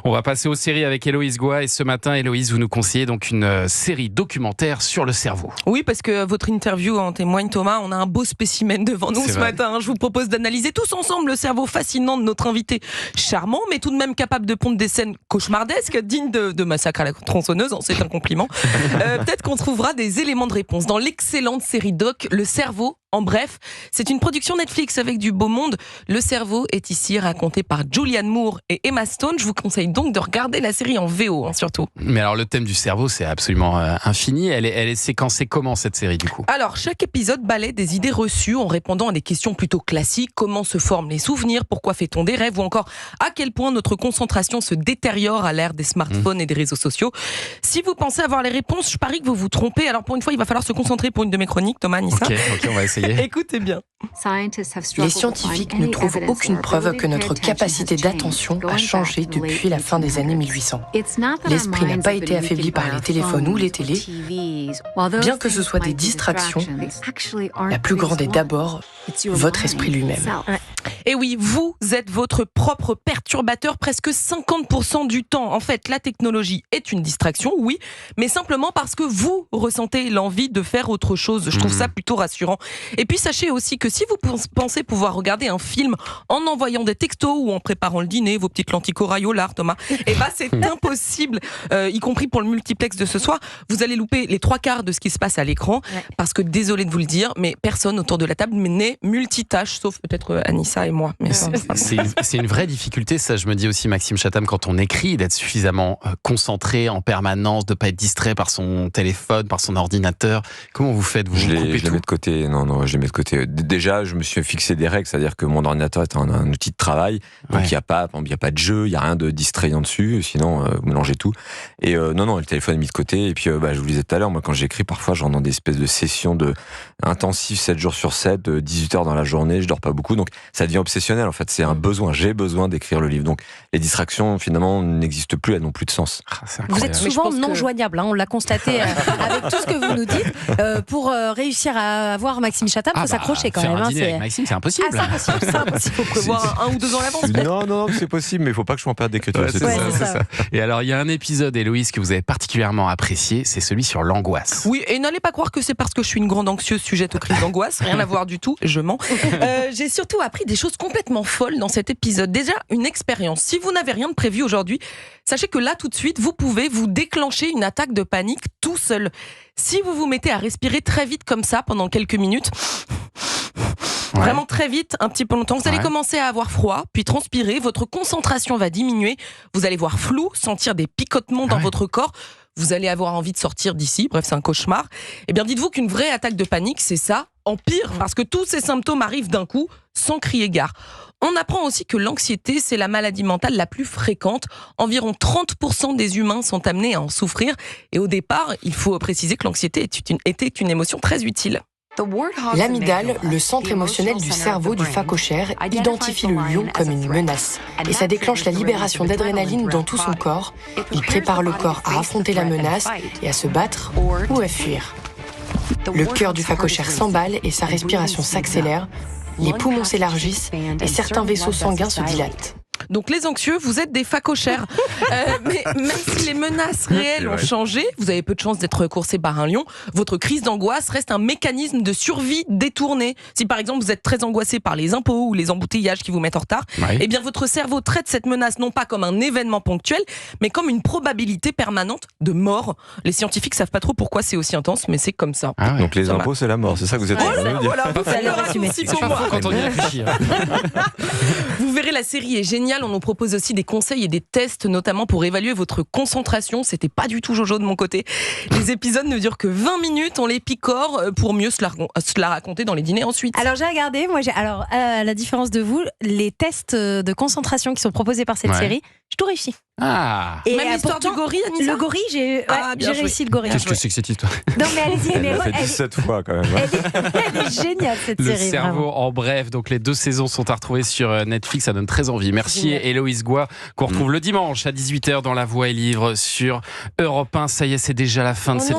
On va passer aux séries avec Héloïse Goua. Et ce matin, Héloïse, vous nous conseillez donc une série documentaire sur le cerveau. Oui, parce que votre interview en témoigne, Thomas. On a un beau spécimen devant nous ce matin. Je vous propose d'analyser tous ensemble le cerveau fascinant de notre invité charmant, mais tout de même capable de pondre des scènes cauchemardesques, dignes de Massacre à la tronçonneuse. C'est un compliment. Peut-être qu'on trouvera des éléments de réponse dans l'excellente série doc Le cerveau. En bref, c'est une production Netflix avec du beau monde. Le cerveau est ici raconté par Julianne Moore et Emma Stone. Je vous conseille donc de regarder la série en VO, surtout. Mais alors, le thème du cerveau, c'est absolument infini. Elle est séquencée comment, cette série, du coup ? Alors, chaque épisode balaie des idées reçues en répondant à des questions plutôt classiques. Comment se forment les souvenirs ? Pourquoi fait-on des rêves ? Ou encore, à quel point notre concentration se détériore à l'ère des smartphones et des réseaux sociaux ? Si vous pensez avoir les réponses, je parie que vous vous trompez. Alors, pour une fois, il va falloir se concentrer pour une de mes chroniques, Thomas, Anissa. Ok, on va essayer. Écoutez bien. Les scientifiques ne trouvent aucune preuve que notre capacité d'attention a changé depuis la fin des années 1800. L'esprit n'a pas été affaibli par les téléphones ou les télés. Bien que ce soit des distractions, la plus grande est d'abord votre esprit lui-même. Et oui, vous êtes votre propre perturbateur presque 50% du temps. En fait, la technologie est une distraction, oui, mais simplement parce que vous ressentez l'envie de faire autre chose. Je trouve ça plutôt rassurant. Et puis, sachez aussi que si vous pensez pouvoir regarder un film en envoyant des textos ou en préparant le dîner, vos petites lentilles corail au lard, Thomas, eh ben, c'est impossible, y compris pour le multiplex de ce soir. Vous allez louper les 3/4 de ce qui se passe à l'écran, parce que, désolé de vous le dire, mais personne autour de la table n'est multitâche, sauf peut-être Anissa et moi. Mais c'est une vraie difficulté, ça, je me dis aussi, Maxime Chatham, quand on écrit, d'être suffisamment concentré en permanence, de ne pas être distrait par son téléphone, par son ordinateur. Comment vous faites ? Je les mets de côté. Non, je les mets de côté. Déjà, je me suis fixé des règles, c'est-à-dire que mon ordinateur est un outil de travail, donc il n'y a pas de jeu, il n'y a rien de distrayant dessus, sinon vous mélangez tout. Et non, le téléphone est mis de côté. Et puis, je vous le disais tout à l'heure, moi, quand j'écris, parfois, je rentre dans des espèces de sessions intensives 7 jours sur 7, 18 heures dans la journée, je dors pas beaucoup, donc ça devient obsessionnel, en fait. C'est un besoin, j'ai besoin d'écrire le livre. Donc, les distractions, finalement, n'existent plus, elles n'ont plus de sens. Vous êtes souvent non joignable, on l'a constaté avec tout ce que vous nous dites. Pour réussir à avoir Maxime Chatham, il faut s'accrocher quand même. Un dîner avec Maxime, c'est impossible. C'est impossible. Il faut prévoir 1 ou 2 ans à l'avance. Non, c'est possible, mais il ne faut pas que je sois en période d'écriture. C'est ça. Et alors, il y a un épisode, Héloïse, que vous avez particulièrement apprécié, c'est celui sur l'angoisse. Oui, et n'allez pas croire que c'est parce que je suis une grande anxieuse sujette aux crises d'angoisse, rien à voir du tout, je mens. J'ai surtout appris des choses complètement folles dans cet épisode. Déjà, une expérience. Si vous n'avez rien de prévu aujourd'hui, sachez que là, tout de suite, vous pouvez vous déclencher une attaque de panique tout seul. Si vous vous mettez à respirer très vite comme ça pendant quelques minutes, vraiment très vite, un petit peu longtemps, vous allez commencer à avoir froid, puis transpirer, votre concentration va diminuer, vous allez voir flou, sentir des picotements dans votre corps, vous allez avoir envie de sortir d'ici, bref, c'est un cauchemar. Eh bien, dites-vous qu'une vraie attaque de panique, c'est ça, en pire, parce que tous ces symptômes arrivent d'un coup, sans crier gare. On apprend aussi que l'anxiété, c'est la maladie mentale la plus fréquente. Environ 30% des humains sont amenés à en souffrir. Et au départ, il faut préciser que l'anxiété était une émotion très utile. L'amygdale, le centre émotionnel du cerveau du phacochère, identifie le lion comme une menace. Et ça déclenche la libération d'adrénaline dans tout son corps. Il prépare le corps à affronter la menace et à se battre ou à fuir. Le cœur du phacochère s'emballe et sa respiration s'accélère. Les poumons s'élargissent et certains vaisseaux sanguins se dilatent. Donc les anxieux, vous êtes des phacochères. Mais même si les menaces réelles ont changé, vous avez peu de chances d'être coursé par un lion, votre crise d'angoisse reste un mécanisme de survie détourné. Si par exemple vous êtes très angoissé par les impôts ou les embouteillages qui vous mettent en retard, eh bien votre cerveau traite cette menace non pas comme un événement ponctuel, mais comme une probabilité permanente de mort. Les scientifiques savent pas trop pourquoi c'est aussi intense, mais c'est comme ça. Donc les impôts, c'est la mort, c'est ça que vous êtes en train de dire. Voilà, vous allez résumer. Quand on y réfléchit. Vous verrez, la série est géniale. On nous propose aussi des conseils et des tests, notamment pour évaluer votre concentration. C'était pas du tout Jojo de mon côté. Les épisodes ne durent que 20 minutes. On les picore pour mieux se la raconter dans les dîners ensuite. Alors j'ai regardé, alors à la différence de vous, les tests de concentration qui sont proposés par cette série, j'ai tout réussi. Et même l'histoire du gorille, Anissa ? Le gorille, j'ai réussi le gorille. Qu'est-ce que c'est que cette histoire ? Non mais allez-y, Elle l'a fait 17 fois quand même. Elle est géniale cette série. Le cerveau vraiment. en bref, donc les 2 saisons sont à retrouver sur Netflix, ça donne très envie. Merci Héloïse Goua, qu'on retrouve le dimanche à 18h dans La Voix et Livre sur Europe 1. Ça y est, c'est déjà la fin de cette